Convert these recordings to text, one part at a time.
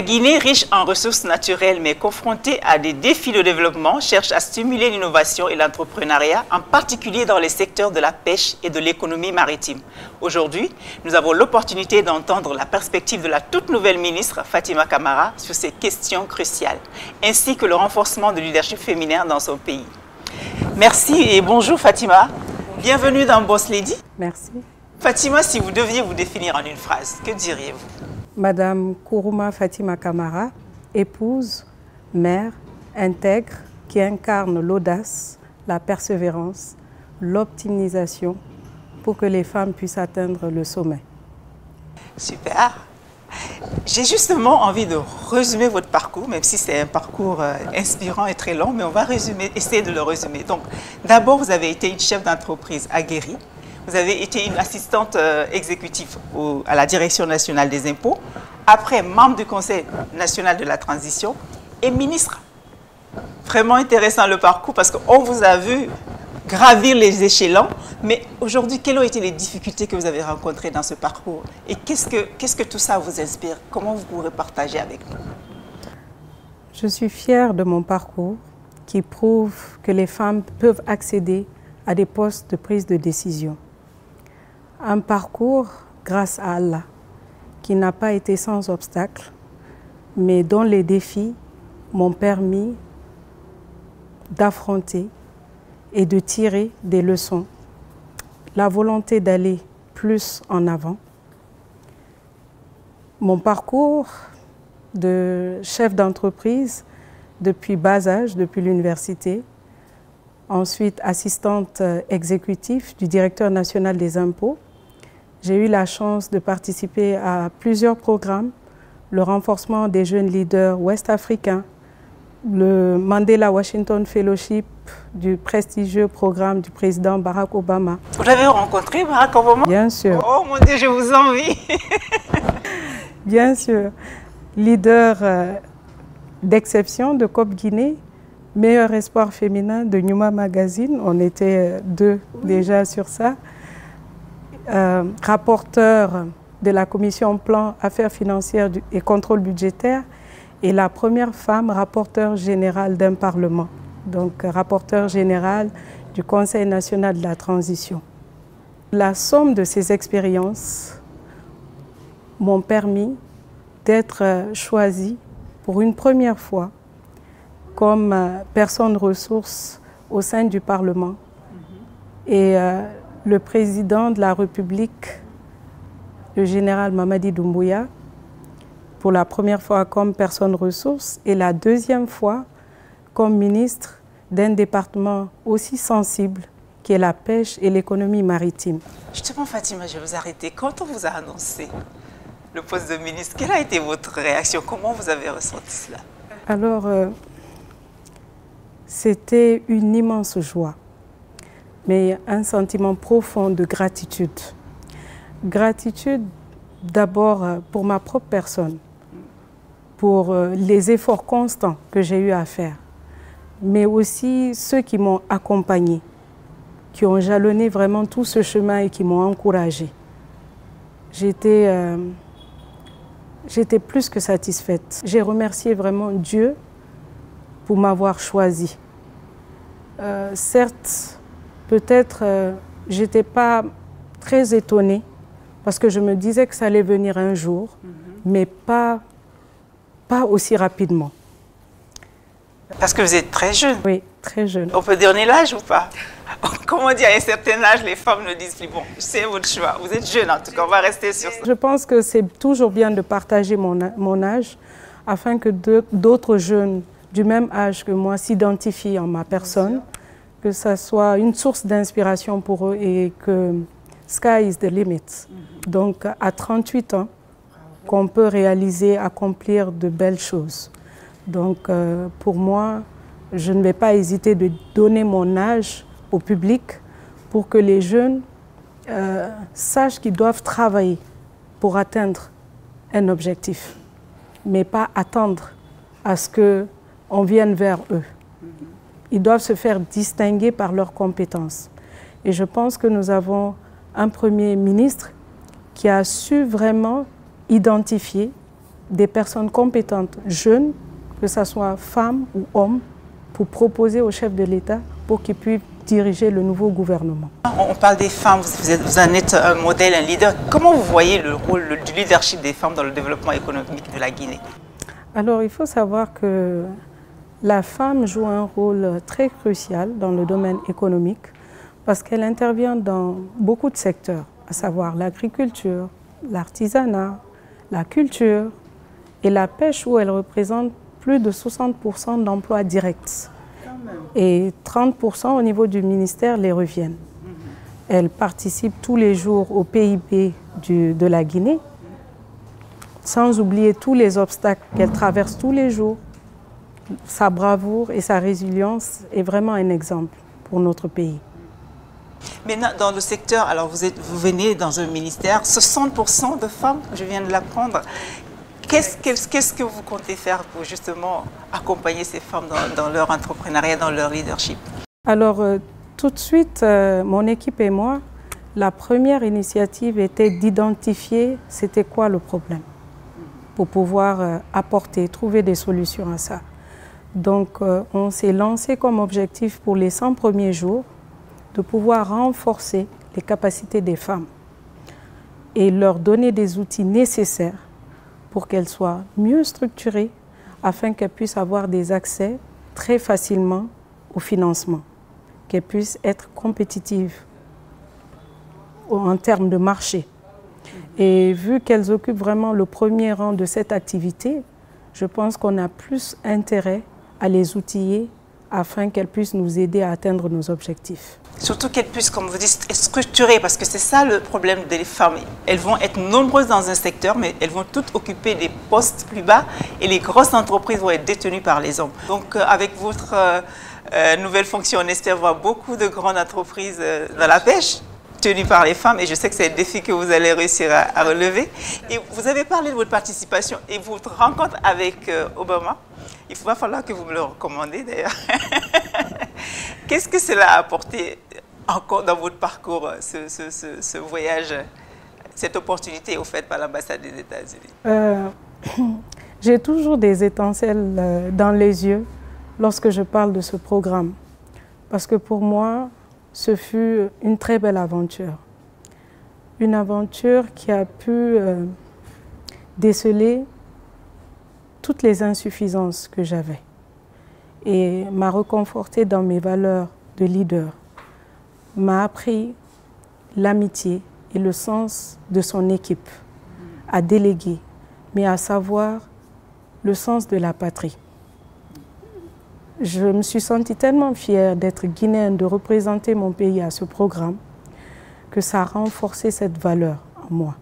Guinée, riche en ressources naturelles mais confrontée à des défis de développement, cherche à stimuler l'innovation et l'entrepreneuriat, en particulier dans les secteurs de la pêche et de l'économie maritime. Aujourd'hui, nous avons l'opportunité d'entendre la perspective de la toute nouvelle ministre Fatima Camara sur ces questions cruciales, ainsi que le renforcement de leadership féminin dans son pays. Merci et bonjour Fatima. Bienvenue dans Boss Lady. Merci. Fatima, si vous deviez vous définir en une phrase, que diriez-vous? Madame Kourouma Fatima Camara, épouse, mère, intègre, qui incarne l'audace, la persévérance, l'optimisation pour que les femmes puissent atteindre le sommet. Super. J'ai justement envie de résumer votre parcours, même si c'est un parcours inspirant et très long, mais on va essayer de le résumer. Donc, d'abord, vous avez été une chef d'entreprise aguerrie. Vous avez été une assistante exécutive à la Direction nationale des impôts, après membre du Conseil national de la transition et ministre. Vraiment intéressant le parcours parce qu'on vous a vu gravir les échelons, mais aujourd'hui, quelles ont été les difficultés que vous avez rencontrées dans ce parcours? Et qu'est-ce que tout ça vous inspire? Comment vous pourrez partager avec nous? Je suis fière de mon parcours qui prouve que les femmes peuvent accéder à des postes de prise de décision. Un parcours, grâce à Allah, qui n'a pas été sans obstacle, mais dont les défis m'ont permis d'affronter et de tirer des leçons. La volonté d'aller plus en avant. Mon parcours de chef d'entreprise depuis bas âge, depuis l'université, ensuite assistante exécutive du directeur national des impôts. J'ai eu la chance de participer à plusieurs programmes, le renforcement des jeunes leaders ouest-africains, le Mandela Washington Fellowship du prestigieux programme du président Barack Obama. Vous avez rencontré Barack Obama? Bien sûr. Oh mon Dieu, je vous envie. Bien sûr. Leader d'exception de COP Guinée, meilleur espoir féminin de Numa Magazine. On était deux déjà sur ça. Rapporteur de la commission plan affaires financières et contrôle budgétaire et la première femme rapporteure générale d'un parlement, donc rapporteur général du Conseil national de la transition. La somme de ces expériences m'ont permis d'être choisie pour une première fois comme personne ressource au sein du Parlement. Et le président de la République, le général Mamadi Doumbouya, pour la première fois comme personne ressource et la deuxième fois comme ministre d'un département aussi sensible qui est la pêche et l'économie maritime. Justement, Fatima, je vais vous arrêter. Quand on vous a annoncé le poste de ministre, quelle a été votre réaction? Comment vous avez ressenti cela? Alors, c'était une immense joie, mais un sentiment profond de gratitude. Gratitude d'abord pour ma propre personne, pour les efforts constants que j'ai eu à faire, mais aussi ceux qui m'ont accompagné, qui ont jalonné vraiment tout ce chemin et qui m'ont encouragé. J'étais plus que satisfaite. J'ai remercié vraiment Dieu pour m'avoir choisi. Certes, peut-être j'étais pas très étonnée parce que je me disais que ça allait venir un jour, mais pas aussi rapidement. Parce que vous êtes très jeune. Oui, très jeune. On peut donner l'âge ou pas? Comment dire, à un certain âge, les femmes ne disent plus, bon, c'est votre choix. Vous êtes jeune en tout cas, on va rester sur ça. Je pense que c'est toujours bien de partager mon âge afin que d'autres jeunes du même âge que moi s'identifient en ma personne, que ça soit une source d'inspiration pour eux et que sky is the limit. Donc à 38 ans, qu'on peut réaliser, accomplir de belles choses. Donc pour moi, je ne vais pas hésiter de donner mon âge au public pour que les jeunes sachent qu'ils doivent travailler pour atteindre un objectif, mais pas attendre à ce qu'on vienne vers eux. Ils doivent se faire distinguer par leurs compétences. Et je pense que nous avons un Premier ministre qui a su vraiment identifier des personnes compétentes, jeunes, que ce soit femmes ou hommes, pour proposer au chef de l'État pour qu'il puisse diriger le nouveau gouvernement. On parle des femmes, vous en êtes un modèle, un leader. Comment vous voyez le rôle du leadership des femmes dans le développement économique de la Guinée? Alors, il faut savoir que la femme joue un rôle très crucial dans le domaine économique parce qu'elle intervient dans beaucoup de secteurs, à savoir l'agriculture, l'artisanat, la culture et la pêche où elle représente plus de 60% d'emplois directs. Et 30% au niveau du ministère les reviennent. Elle participe tous les jours au PIB de la Guinée, sans oublier tous les obstacles qu'elle traverse tous les jours. Sa bravoure et sa résilience est vraiment un exemple pour notre pays. Maintenant, dans le secteur, alors vous venez dans un ministère, 60% de femmes, je viens de l'apprendre. Qu'est-ce que vous comptez faire pour justement accompagner ces femmes dans leur entrepreneuriat, dans leur leadership? Alors, tout de suite, mon équipe et moi, la première initiative était d'identifier c'était quoi le problème pour pouvoir apporter, trouver des solutions à ça. Donc, on s'est lancé comme objectif pour les 100 premiers jours de pouvoir renforcer les capacités des femmes et leur donner des outils nécessaires pour qu'elles soient mieux structurées afin qu'elles puissent avoir des accès très facilement au financement, qu'elles puissent être compétitives en termes de marché. Et vu qu'elles occupent vraiment le premier rang de cette activité, je pense qu'on a plus intérêt à les outiller afin qu'elles puissent nous aider à atteindre nos objectifs. Surtout qu'elles puissent, comme vous dites, être structurées, parce que c'est ça le problème des femmes. Elles vont être nombreuses dans un secteur, mais elles vont toutes occuper des postes plus bas et les grosses entreprises vont être détenues par les hommes. Donc avec votre nouvelle fonction, on espère voir beaucoup de grandes entreprises dans la pêche tenues par les femmes, et je sais que c'est un défi que vous allez réussir à relever. Et vous avez parlé de votre participation et votre rencontre avec Obama. Il va falloir que vous me le recommandez d'ailleurs. Qu'est-ce que cela a apporté encore dans votre parcours, ce voyage, cette opportunité offerte par l'ambassade des États-Unis? J'ai toujours des étincelles dans les yeux lorsque je parle de ce programme. Parce que pour moi, ce fut une très belle aventure. Une aventure qui a pu déceler toutes les insuffisances que j'avais et m'a reconforté dans mes valeurs de leader, m'a appris l'amitié et le sens de son équipe à déléguer, mais à savoir le sens de la patrie. Je me suis sentie tellement fière d'être guinéenne, de représenter mon pays à ce programme, que ça a renforcé cette valeur en moi.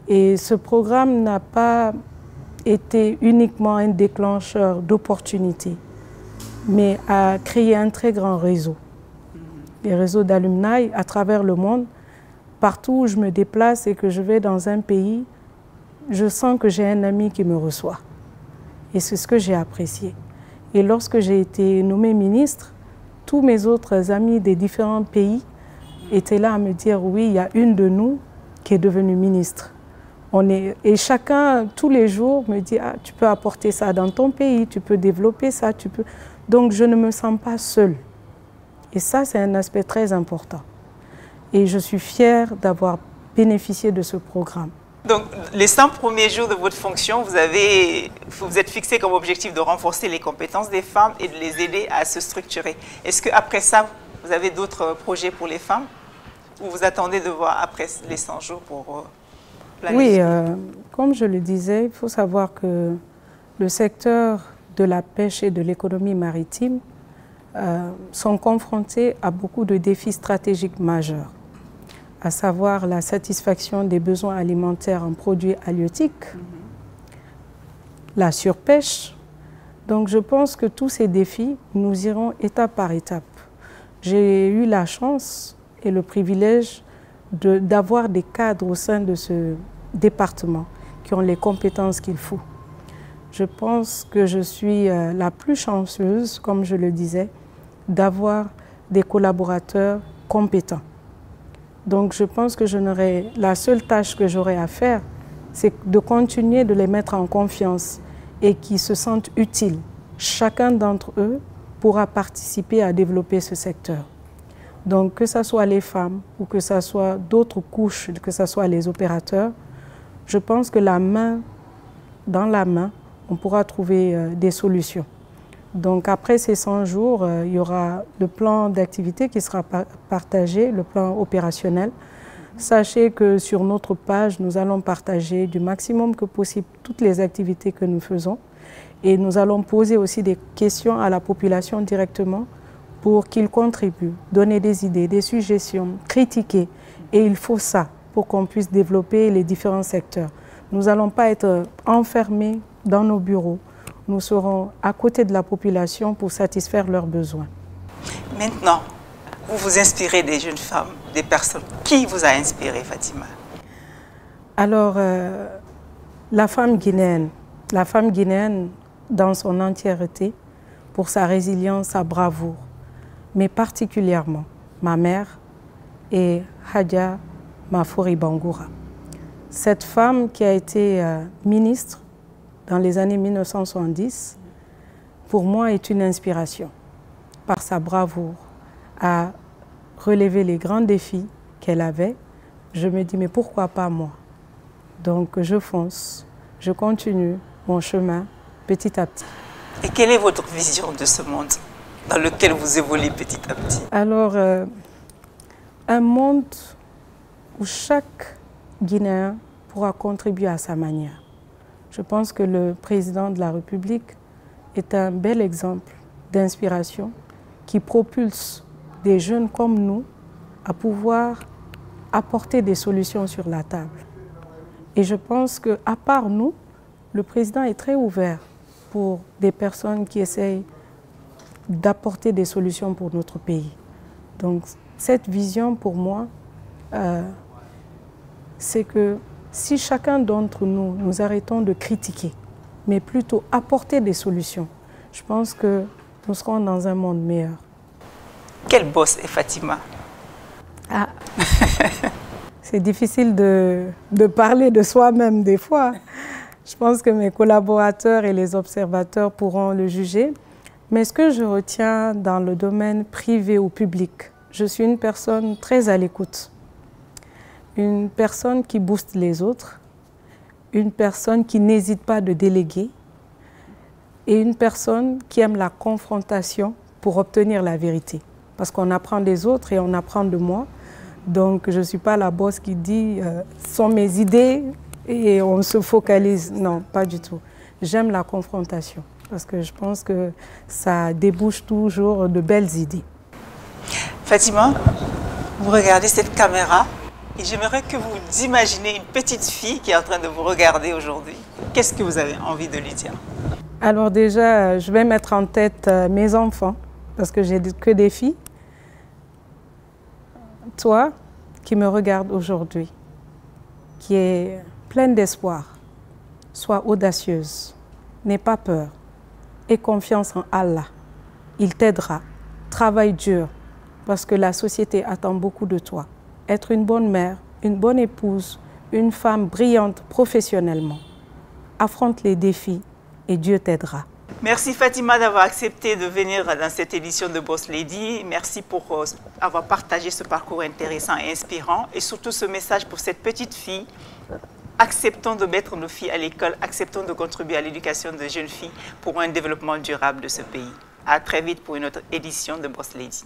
Et ce programme n'a pas été uniquement un déclencheur d'opportunités, mais a créé un très grand réseau. Des réseaux d'alumni à travers le monde. Partout où je me déplace et que je vais dans un pays, je sens que j'ai un ami qui me reçoit. Et c'est ce que j'ai apprécié. Et lorsque j'ai été nommée ministre, tous mes autres amis des différents pays étaient là à me dire « oui, il y a une de nous qui est devenue ministre ». Et chacun, tous les jours, me dit ah, « tu peux apporter ça dans ton pays, tu peux développer ça, tu peux… » Donc je ne me sens pas seule. Et ça, c'est un aspect très important. Et je suis fière d'avoir bénéficié de ce programme. Donc, les 100 premiers jours de votre fonction, vous êtes fixé comme objectif de renforcer les compétences des femmes et de les aider à se structurer. Est-ce qu'après ça, vous avez d'autres projets pour les femmes? Ou vous attendez de voir après les 100 jours pour planifier? Oui, comme je le disais, il faut savoir que le secteur de la pêche et de l'économie maritime sont confrontés à beaucoup de défis stratégiques majeurs, à savoir la satisfaction des besoins alimentaires en produits halieutiques, la surpêche. Donc je pense que tous ces défis, nous irons étape par étape. J'ai eu la chance et le privilège d'avoir des cadres au sein de ce département qui ont les compétences qu'il faut. Je pense que je suis la plus chanceuse, comme je le disais, d'avoir des collaborateurs compétents. Donc je pense que la seule tâche que j'aurai à faire, c'est de continuer de les mettre en confiance et qu'ils se sentent utiles. Chacun d'entre eux pourra participer à développer ce secteur. Donc que ce soit les femmes ou que ce soit d'autres couches, que ce soit les opérateurs, je pense que la main dans la main, on pourra trouver des solutions. Donc après ces 100 jours, il y aura le plan d'activité qui sera partagé, le plan opérationnel. Sachez que sur notre page, nous allons partager du maximum que possible toutes les activités que nous faisons et nous allons poser aussi des questions à la population directement pour qu'ils contribuent, donner des idées, des suggestions, critiquer. Et il faut ça pour qu'on puisse développer les différents secteurs. Nous n'allons pas être enfermés dans nos bureaux. Nous serons à côté de la population pour satisfaire leurs besoins. Maintenant, vous vous inspirez des jeunes femmes, des personnes. Qui vous a inspiré, Fatima? Alors, la femme guinéenne dans son entièreté, pour sa résilience, sa bravoure, mais particulièrement ma mère et Hadja Mafori Bangoura. Cette femme qui a été ministre dans les années 1970, pour moi est une inspiration par sa bravoure à relever les grands défis qu'elle avait. Je me dis, mais pourquoi pas moi? Donc je fonce, je continue mon chemin petit à petit. Et quelle est votre vision de ce monde dans lequel vous évoluez petit à petit? Alors, un monde où chaque Guinéen pourra contribuer à sa manière. Je pense que le président de la République est un bel exemple d'inspiration qui propulse des jeunes comme nous à pouvoir apporter des solutions sur la table. Et je pense qu'à part nous, le président est très ouvert pour des personnes qui essayent d'apporter des solutions pour notre pays. Donc cette vision pour moi, c'est que si chacun d'entre nous, nous arrêtons de critiquer, mais plutôt apporter des solutions, je pense que nous serons dans un monde meilleur. Quel boss est Fatima? Ah. C'est difficile de parler de soi-même des fois. Je pense que mes collaborateurs et les observateurs pourront le juger. Mais ce que je retiens dans le domaine privé ou public, je suis une personne très à l'écoute. Une personne qui booste les autres, une personne qui n'hésite pas de déléguer et une personne qui aime la confrontation pour obtenir la vérité. Parce qu'on apprend des autres et on apprend de moi. Donc je ne suis pas la boss qui dit ce sont mes idées et on se focalise. Non, pas du tout. J'aime la confrontation parce que je pense que ça débouche toujours de belles idées. Fatima, vous regardez cette caméra et j'aimerais que vous imaginez une petite fille qui est en train de vous regarder aujourd'hui. Qu'est-ce que vous avez envie de lui dire? Alors déjà, je vais mettre en tête mes enfants parce que j'ai que des filles. Toi qui me regardes aujourd'hui, qui est pleine d'espoir, sois audacieuse, n'aie pas peur, aie confiance en Allah. Il t'aidera, travaille dur, parce que la société attend beaucoup de toi. Être une bonne mère, une bonne épouse, une femme brillante professionnellement. Affronte les défis et Dieu t'aidera. Merci Fatima d'avoir accepté de venir dans cette édition de Boss Lady. Merci pour avoir partagé ce parcours intéressant et inspirant et surtout ce message pour cette petite fille. Acceptons de mettre nos filles à l'école, acceptons de contribuer à l'éducation de jeunes filles pour un développement durable de ce pays. À très vite pour une autre édition de Boss Lady.